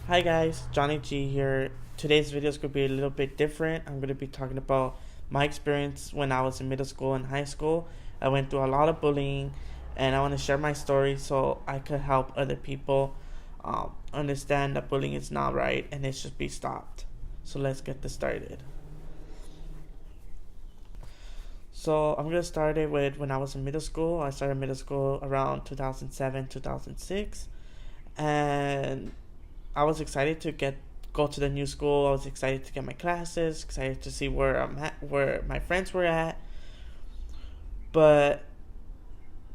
Hi guys, Johnny G here. Today's video is going to be a little bit different. I'm going to be talking about my experience when I was in middle school and high school. I went through a lot of bullying and I want to share my story so I could help other people understand that bullying is not right and it should be stopped. So let's get this started. So I'm going to start it with when I was in middle school. I started middle school around 2007, 2006. And I was excited to go to the new school. I was excited to get my classes, excited to see where I'm at, where my friends were at. But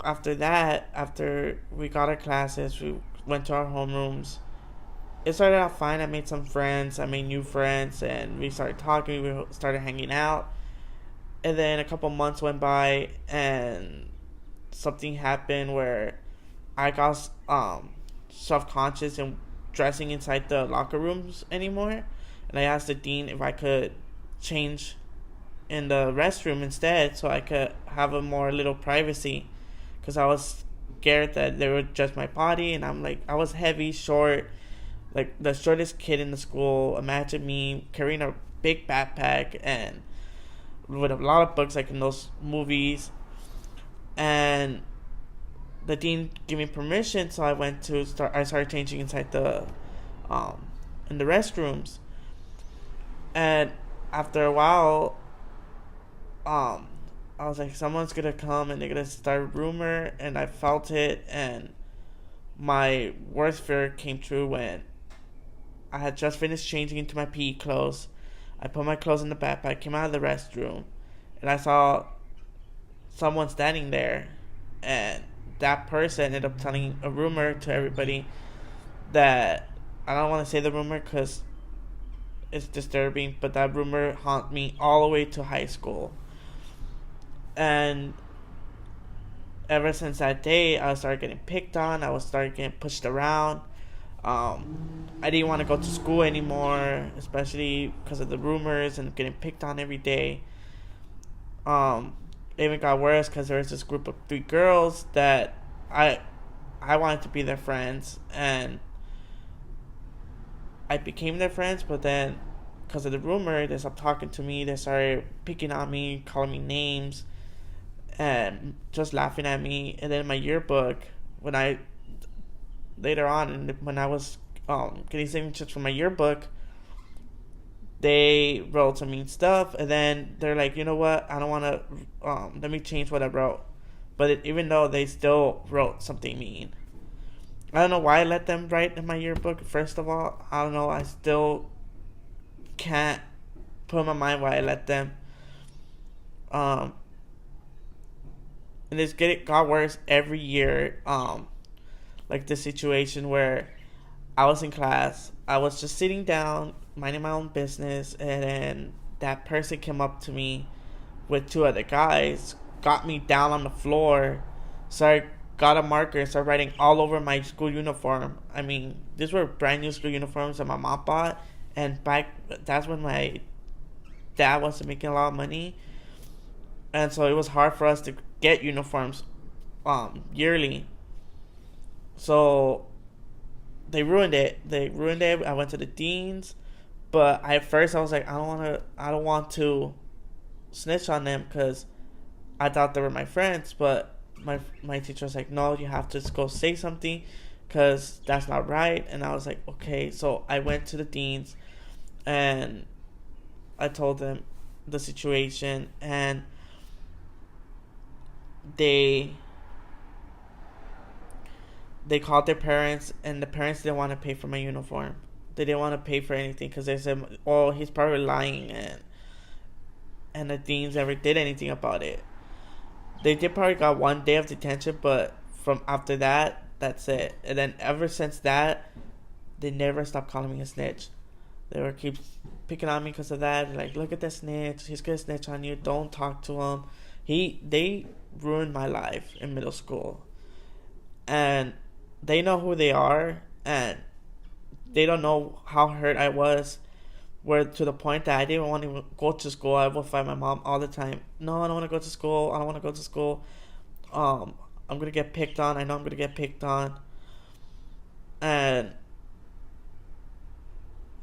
after that, after we got our classes, we went to our homerooms. It started out fine. I made some friends. I made new friends, and we started talking. We started hanging out. And then a couple months went by, and something happened where I got self-conscious and dressing inside the locker rooms anymore, and I asked the dean if I could change in the restroom instead so I could have a more little privacy, because I was scared that they would judge my body. And I was heavy, short, like the shortest kid in the school. Imagine me carrying a big backpack and with a lot of books like in those movies. And the dean gave me permission, so I started changing inside the in the restrooms. And after a while, I was like, someone's gonna come and they're gonna start a rumor, and I felt it. And my worst fear came true when I had just finished changing into my PE clothes. I put my clothes in the backpack, came out of the restroom, and I saw someone standing there. And that person ended up telling a rumor to everybody that I don't want to say the rumor because it's disturbing, but that rumor haunted me all the way to high school. And ever since that day, I started getting picked on. I was started getting pushed around. I didn't want to go to school anymore, especially because of the rumors and getting picked on every day. It even got worse because there was this group of 3 girls that I wanted to be their friends, and I became their friends. But then, because of the rumor, they stopped talking to me. They started picking on me, calling me names, and just laughing at me. And then in my yearbook, when I was getting signatures for my yearbook, they wrote some mean stuff. And then they're like, you know what? I don't want to. Let me change what I wrote. But even though they still wrote something mean, I don't know why I let them write in my yearbook. First of all, I don't know. I still can't put in my mind why I let them. And it got worse every year. Like the situation where I was in class, I was just sitting down, minding my own business, and then that person came up to me with 2 other guys, got me down on the floor, got a marker and started writing all over my school uniform. I mean, these were brand new school uniforms that my mom bought, and that's when my dad wasn't making a lot of money, and so it was hard for us to get uniforms yearly. So they ruined it. I went to the deans, but at first I was like, I don't want to snitch on them because I thought they were my friends. But my teacher was like, no, you have to just go say something because that's not right. And I was like, okay. So I went to the deans and I told them the situation, and they called their parents, and the parents didn't want to pay for my uniform. They didn't want to pay for anything because they said, oh, he's probably lying, and the deans never did anything about it. They did probably got 1 day of detention, but from after that, that's it. And then ever since that, they never stopped calling me a snitch. They were keep picking on me because of that. Like, look at the snitch. He's gonna snitch on you. Don't talk to him. They ruined my life in middle school, and they know who they are, and they don't know how hurt I was. Where to the point that I didn't want to go to school. I would fight my mom all the time. No, I don't want to go to school. I don't want to go to school. I'm gonna get picked on. I know I'm gonna get picked on. And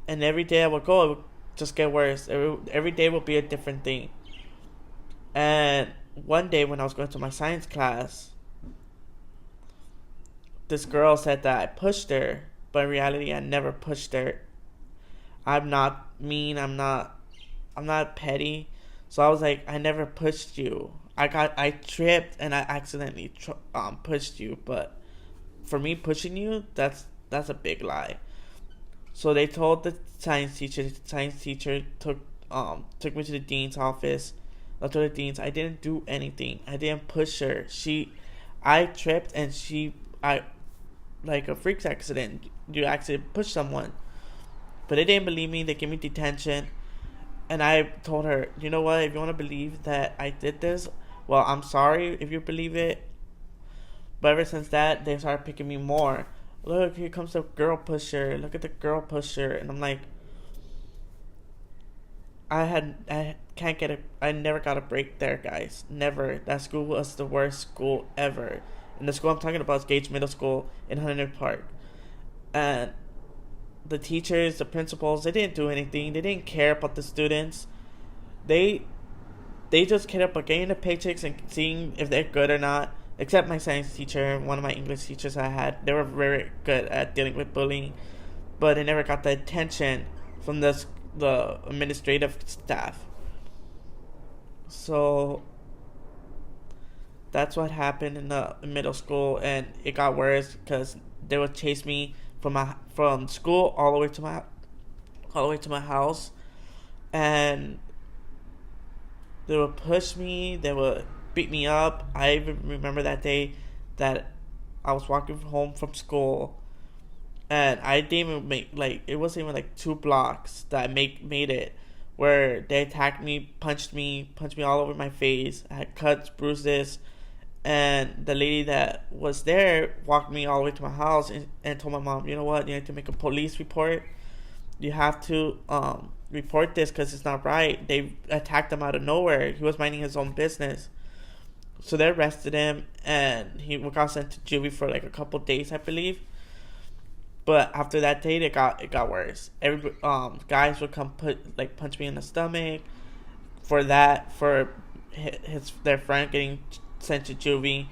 And every day I would go, it would just get worse. Every day would be a different thing. And one day when I was going to my science class, this girl said that I pushed her, but in reality I never pushed her. I'm not mean, I'm not petty. So I was like, I never pushed you. I tripped and I accidentally pushed you, but for me pushing you, that's a big lie. So they told the science teacher. The science teacher took me to the dean's office. I told the deans I didn't do anything. I didn't push her. I tripped and I like a freak accident. You actually push someone, but they didn't believe me. They gave me detention, and I told her, you know what? If you want to believe that I did this, well, I'm sorry if you believe it. But ever since that, they started picking me more. Look, here comes the girl pusher. Look at the girl pusher, and I'm like, I can't get it. I never got a break there, guys. Never. That school was the worst school ever. And the school I'm talking about is Gage Middle School in Huntington Park. And the teachers, the principals, they didn't do anything. They didn't care about the students. They they just cared about getting the paychecks and seeing if they're good or not. Except my science teacher and one of my English teachers I had, they were very good at dealing with bullying, but they never got the attention from the administrative staff. So that's what happened in the middle school, and it got worse because they would chase me from school all the way to my house, and they would push me. They would beat me up. I even remember that day that I was walking home from school, and I didn't even make like it wasn't even like 2 blocks that I made it, where they attacked me, punched me all over my face. I had cuts, bruises, and the lady that was there walked me all the way to my house and told my mom, you know what, you need to make a police report. You have to report this because it's not right. They attacked him out of nowhere. He was minding his own business. So they arrested him, and he got sent to juvie for like a couple days, I believe. But after that date, it got worse. Every guys would come punch me in the stomach for their friend getting sent to juvie,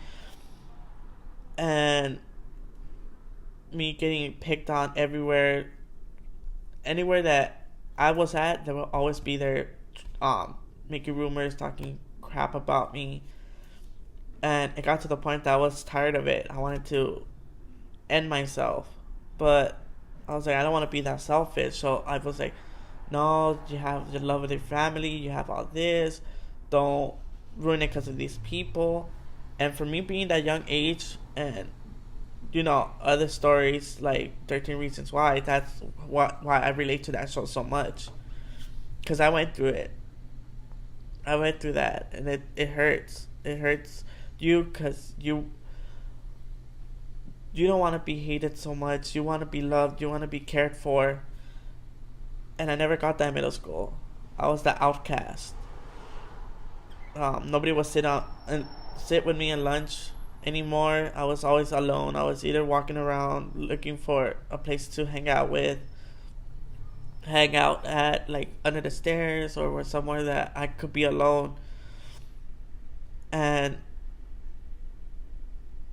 and me getting picked on everywhere. Anywhere that I was at, there will always be there, making rumors, talking crap about me. And it got to the point that I was tired of it. I wanted to end myself. But I was like, I don't want to be that selfish. So I was like, no, you have the love of your family. You have all this. Don't ruin it because of these people. And for me being that young age and, other stories like 13 Reasons Why, that's why I relate to that show so much. Because I went through it. I went through that. And it hurts. It hurts you because you don't want to be hated so much. You want to be loved. You want to be cared for. And I never got that in middle school. I was the outcast. Nobody would sit with me at lunch anymore. I was always alone. I was either walking around looking for a place to hang out at, like under the stairs or somewhere that I could be alone. And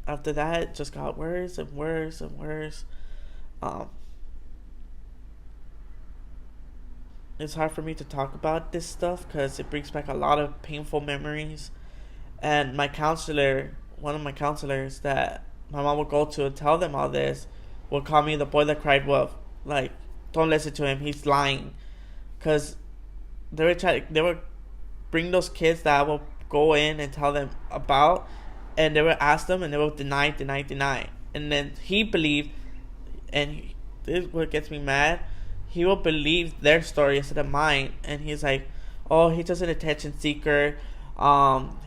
after that, it just got worse and worse and worse. It's hard for me to talk about this stuff because it brings back a lot of painful memories. And one of my counselors that my mom would go to and tell them all this, would call me the boy that cried wolf. Like, don't listen to him, he's lying. Because they would bring those kids that I will go in and tell them about, and they would ask them, and they would deny. And then he believed, and this is what gets me mad, he will believe their story instead of mine. And he's like, oh, he's just an attention seeker.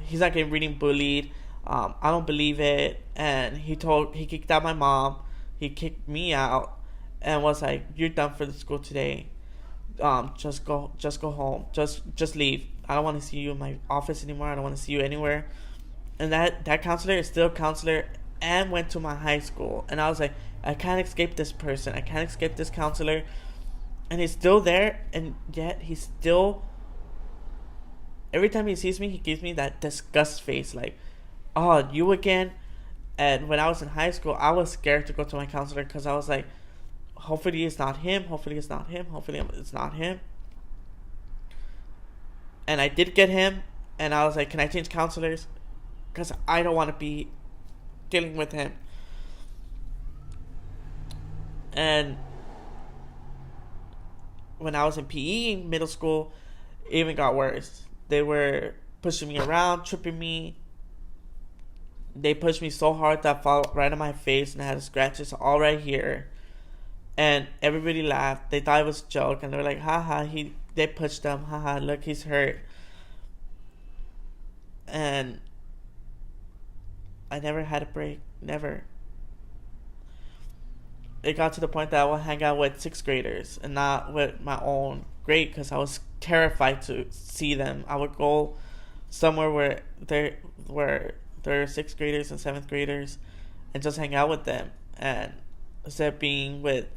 He's not getting bullied. I don't believe it. And he kicked out my mom. He kicked me out and was like, you're done for the school today. Just go home. Just leave. I don't want to see you in my office anymore. I don't want to see you anywhere. And that counselor is still a counselor and went to my high school. And I was like, I can't escape this person. I can't escape this counselor. And he's still there, and yet he's still, every time he sees me, he gives me that disgust face, like, oh, you again? And when I was in high school, I was scared to go to my counselor because I was like, hopefully it's not him, hopefully it's not him, hopefully it's not him. And I did get him, and I was like, can I change counselors? Because I don't want to be dealing with him. And when I was in PE in middle school, it even got worse. They were pushing me around, tripping me. They pushed me so hard that I fell right on my face, and I had scratches all right here. And everybody laughed. They thought it was a joke, and they were like, haha, they pushed him, haha, look, he's hurt. And I never had a break, never. It got to the point that I would hang out with 6th graders and not with my own grade because I was terrified to see them. I would go somewhere where there were 6th graders and 7th graders and just hang out with them. And instead of being with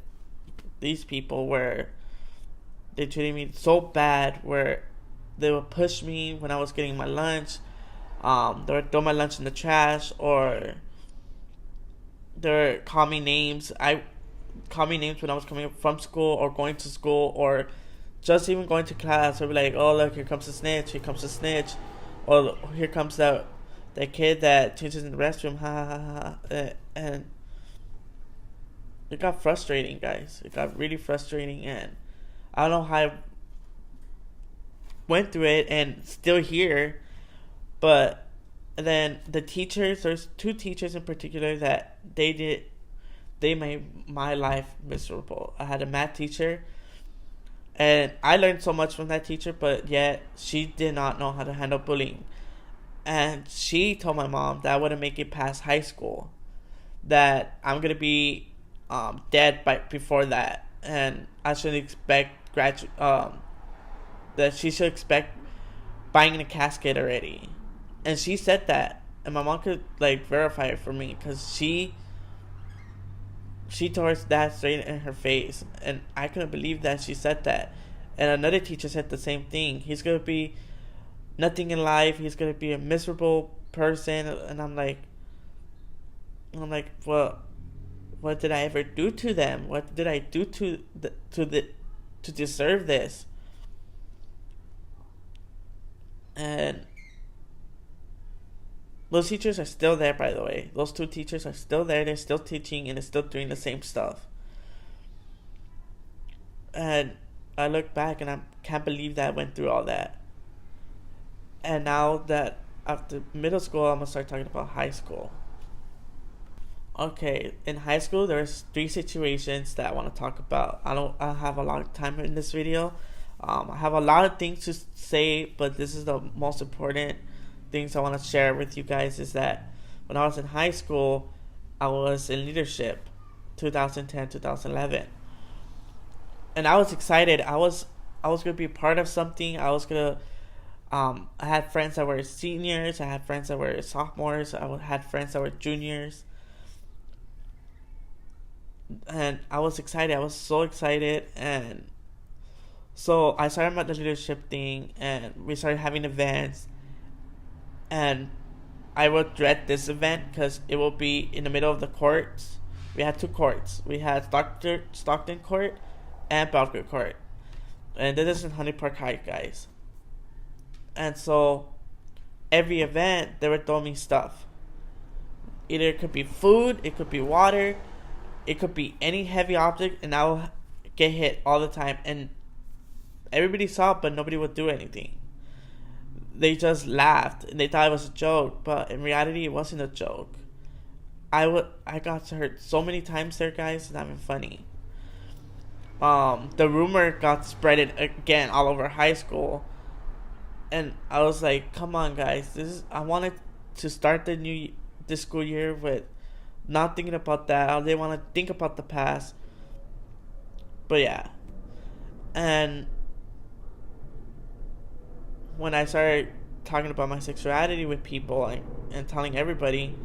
these people where they treated me so bad, where they would push me when I was getting my lunch, they would throw my lunch in the trash, or they would call me names. Call me names when I was coming from school or going to school, or just even going to class. They'd be like, oh, look, here comes the snitch, here comes the snitch, or here comes that kid that changes in the restroom, ha ha ha. And it got frustrating, guys. It got really frustrating, and I don't know how I went through it and still here. But then the teachers, there's 2 teachers in particular that they made my life miserable. I had a math teacher, and I learned so much from that teacher, but yet she did not know how to handle bullying. And she told my mom that I wouldn't make it past high school, that I'm going to be dead before that, and I shouldn't expect that she should expect buying a casket already. And she said that, and my mom could verify it for me, because she told her that straight in her face, and I couldn't believe that she said that. And another teacher said the same thing. He's gonna be nothing in life. He's gonna be a miserable person. And I'm like, well, what did I ever do to them? What did I do to deserve this? And those teachers are still there, by the way. Those 2 teachers are still there. They're still teaching, and they're still doing the same stuff. And I look back, and I can't believe that I went through all that. And now that after middle school, I'm going to start talking about high school. Okay, in high school, there's 3 situations that I want to talk about. I don't have a lot of time in this video. I have a lot of things to say, but this is the most important things I want to share with you guys. Is that when I was in high school, I was in leadership, 2010, 2011, and I was excited. I was gonna be part of something. I had friends that were seniors. I had friends that were sophomores. I had friends that were juniors, and I was excited. I was so excited. And so I started about the leadership thing, and we started having events. And I would dread this event because it will be in the middle of the courts. We had 2 courts. We had Stockton Court and Belgrade Court. And this is in Honey Park High, guys. And so every event, they would throw me stuff. Either it could be food, it could be water, it could be any heavy object, and I will get hit all the time. And everybody saw it, but nobody would do anything. They just laughed, and they thought it was a joke, but in reality, it wasn't a joke. I got hurt so many times there, guys. It's not even funny. The rumor got spread again all over high school, and I was like, "Come on, guys! I wanted to start this school year with not thinking about that. I didn't want to think about the past." But yeah, and when I started talking about my sexuality with people and telling everybody,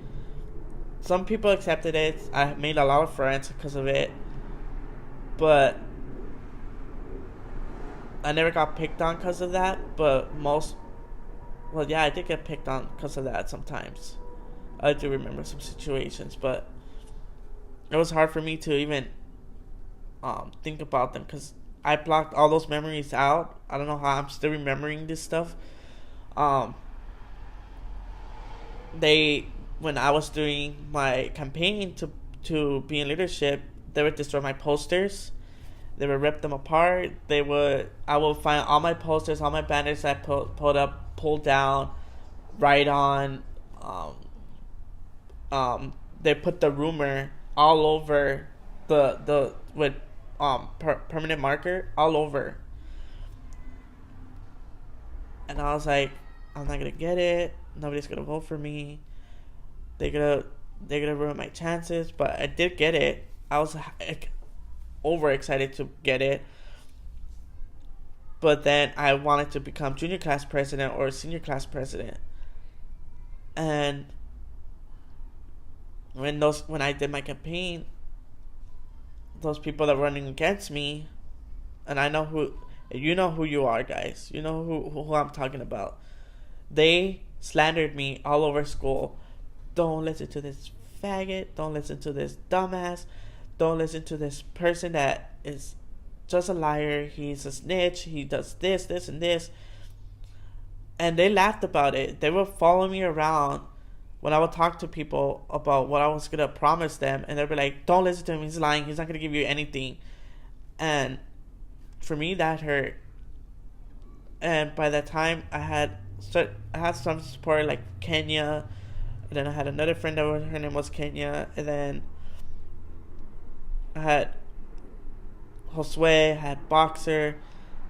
some people accepted it. I made a lot of friends because of it. But I never got picked on because of that, but well, yeah, I did get picked on because of that sometimes. I do remember some situations, but it was hard for me to even think about them because I blocked all those memories out. I don't know how I'm still remembering this stuff. Um, they when I was doing my campaign to be in leadership, they would destroy my posters. They would rip them apart. I would find all my posters, all my banners I put up, pulled down, write on. Um, they put the rumor all over the with permanent marker all over, and I was like, I'm not gonna get it. Nobody's gonna vote for me. They're gonna they're gonna ruin my chances. But I did get it. I was like, over excited to get it. But then I wanted to become junior class president or senior class president, and when I did my campaign, those people that were running against me, and I know who you are, guys. You know who I'm talking about. They slandered me all over school. Don't listen to this faggot. Don't listen to this dumbass. Don't listen to this person that is just a liar. He's a snitch. He does this, this, and this. And they laughed about it. They would follow me around when I would talk to people about what I was going to promise them. And they'd be like, don't listen to him. He's lying. He's not going to give you anything. And for me, that hurt. And by that time, I had some support like Kenya. And then I had another friend that her name was Kenya. And then I had Josue, I had Boxer,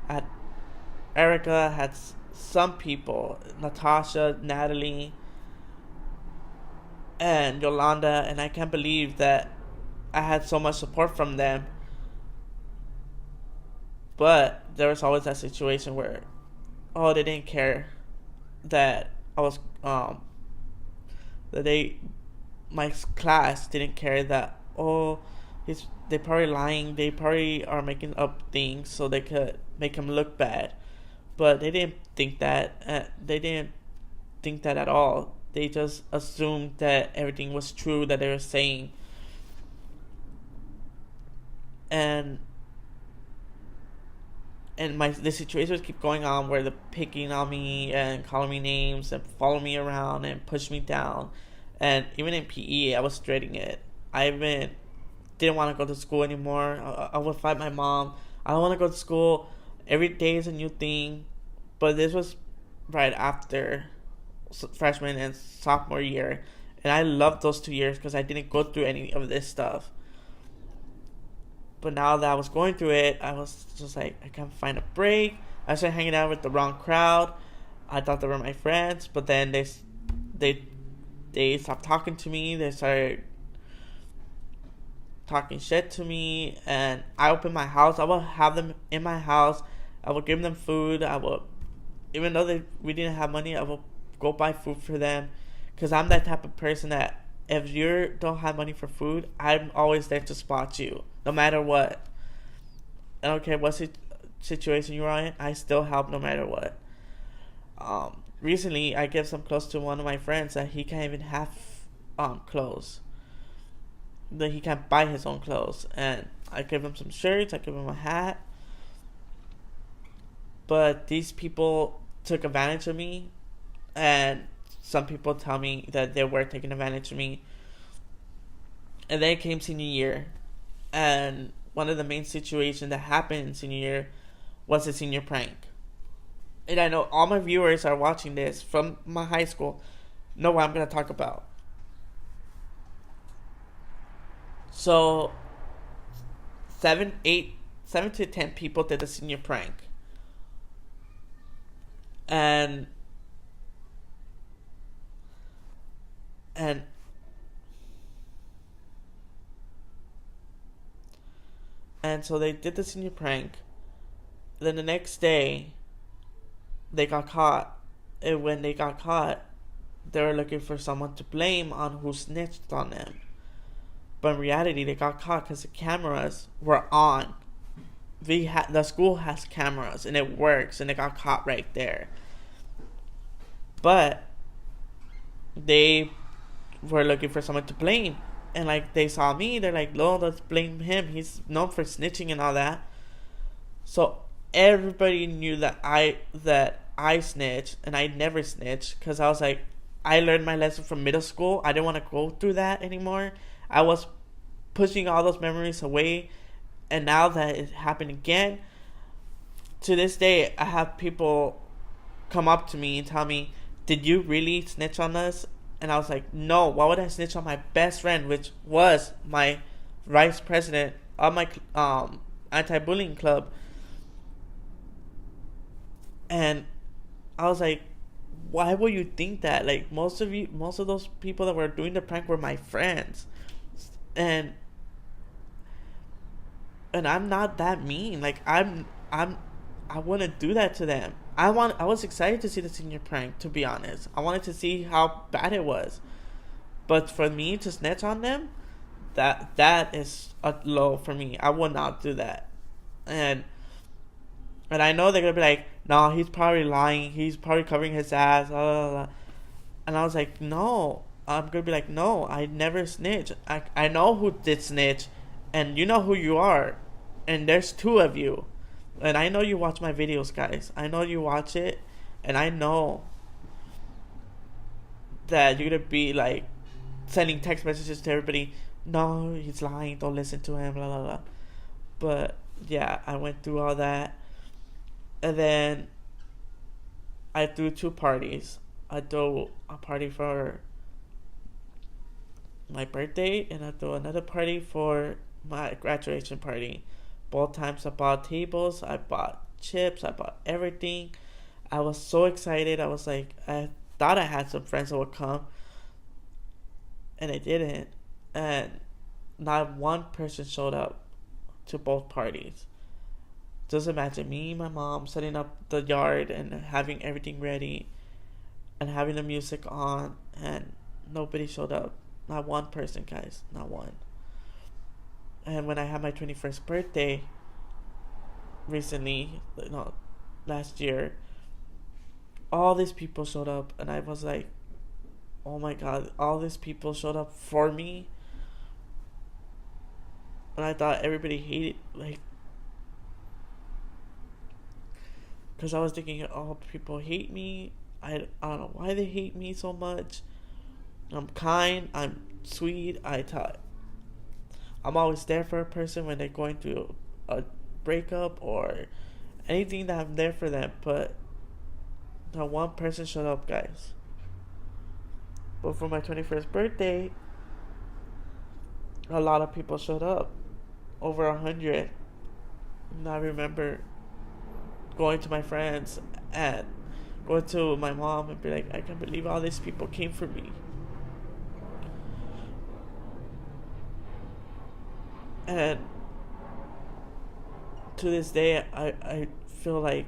I had Erica, I had some people, Natasha, Natalie, and Yolanda. And I can't believe that I had so much support from them. But there was always that situation where, they didn't care that I was, my class didn't care that, they probably lying, they probably are making up things so they could make him look bad. But they didn't think that, at all. They just assumed that everything was true that they were saying. And the situations keep going on where they're picking on me and calling me names and follow me around and push me down. And even in PE, I was dreading it. I even didn't want to go to school anymore. I would fight my mom. I don't want to go to school. Every day is a new thing. But this was right after freshman and sophomore year. And I loved those 2 years because I didn't go through any of this stuff. But now that I was going through it, I was just like, I can't find a break. I started hanging out with the wrong crowd. I thought they were my friends, but then they stopped talking to me. They started talking shit to me, and I opened my house. I would have them in my house. I would give them food. Even though we didn't have money, I would go buy food for them, because I'm that type of person that if you don't have money for food, I'm always there to spot you, no matter what. I don't care what situation you're in, I still help no matter what. Recently, I gave some clothes to one of my friends that he can't even have clothes. That he can't buy his own clothes. And I gave him some shirts, I gave him a hat. But these people took advantage of me, and some people tell me that they were taking advantage of me. And then came senior year, and one of the main situations that happened in senior year was a senior prank. And I know all my viewers are watching this from my high school know what I'm going to talk about. So 7 to 10 people did the senior prank. And so they did the senior prank. Then the next day, they got caught. And when they got caught, they were looking for someone to blame on who snitched on them. But in reality, they got caught because the cameras were on. the school has cameras and it works and it got caught right there. But they were looking for someone to blame, and like they saw me, they're like, no, let's blame him, he's known for snitching and all that. So everybody knew that I snitched, and I never snitched because I was like, I learned my lesson from middle school. I didn't want to go through that anymore. I was pushing all those memories away, and now that it happened again, to this day I have people come up to me and tell me, did you really snitch on us? And I was like, no, why would I snitch on my best friend, which was my vice president of my anti-bullying club? And I was like, why would you think that? Like, most of those people that were doing the prank were my friends. And I'm not that mean. Like, I wouldn't do that to them. I was excited to see the senior prank, to be honest. I wanted to see how bad it was. But for me to snitch on them, that is a low for me. I would not do that. And I know they're gonna be like, no, he's probably lying. He's probably covering his ass. Blah, blah, blah. And I was like, no. I'm gonna be like, no, I never snitch. I know who did snitch, and you know who you are, and there's two of you. And I know you watch my videos, guys. I know you watch it, and I know that you're gonna be like sending text messages to everybody. No, he's lying. Don't listen to him. Blah blah blah. But yeah, I went through all that, and then I threw two parties. I threw a party for my birthday, and I threw another party for my graduation party. Both times I bought tables, I bought chips, I bought everything. I was so excited. I was like, I thought I had some friends that would come, and they didn't. And not one person showed up to both parties. Just imagine me and my mom setting up the yard and having everything ready and having the music on, and nobody showed up. Not one person, guys. Not one. And when I had my 21st birthday recently, no, last year, all these people showed up, and I was like, oh my god, all these people showed up for me. And I thought everybody hated, like, because I was thinking, oh, people hate me. I don't know why they hate me so much. I'm kind, I'm sweet. I'm always there for a person when they're going through a breakup or anything, that I'm there for them. But not one person showed up, guys. But for my 21st birthday, a lot of people showed up. Over 100. And I remember going to my friends and going to my mom and be like, I can't believe all these people came for me. And to this day, I feel like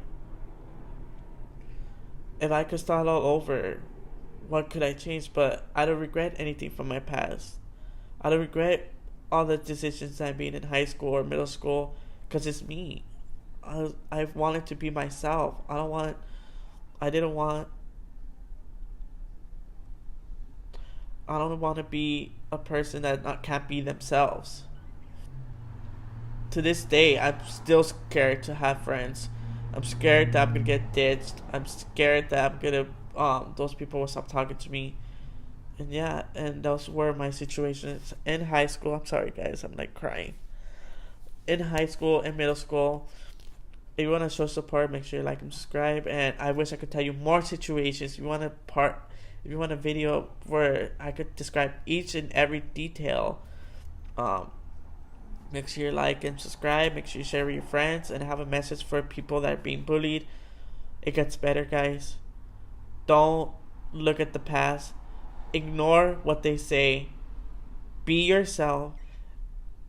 if I could start all over, what could I change? But I don't regret anything from my past. I don't regret all the decisions I made in high school or middle school, because it's me. I wanted to be myself. I don't want to be a person that can't be themselves. To this day, I'm still scared to have friends. I'm scared that I'm gonna get ditched. I'm scared that those people will stop talking to me. And yeah, and those were my situations in high school. I'm sorry, guys, I'm like crying. In high school and middle school, if you want to show support, make sure you like and subscribe. And I wish I could tell you more situations. If you want a video where I could describe each and every detail, make sure you like and subscribe. Make sure you share with your friends, and have a message for people that are being bullied. It gets better, guys. Don't look at the past. Ignore what they say. Be yourself,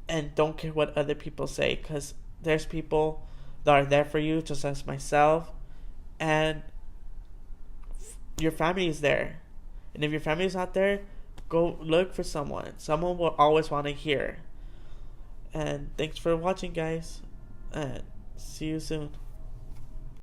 and don't care what other people say, because there's people that are there for you, just as myself, and your family is there. And if your family is not there, go look for someone. Someone will always want to hear. And thanks for watching, guys. And See you soon.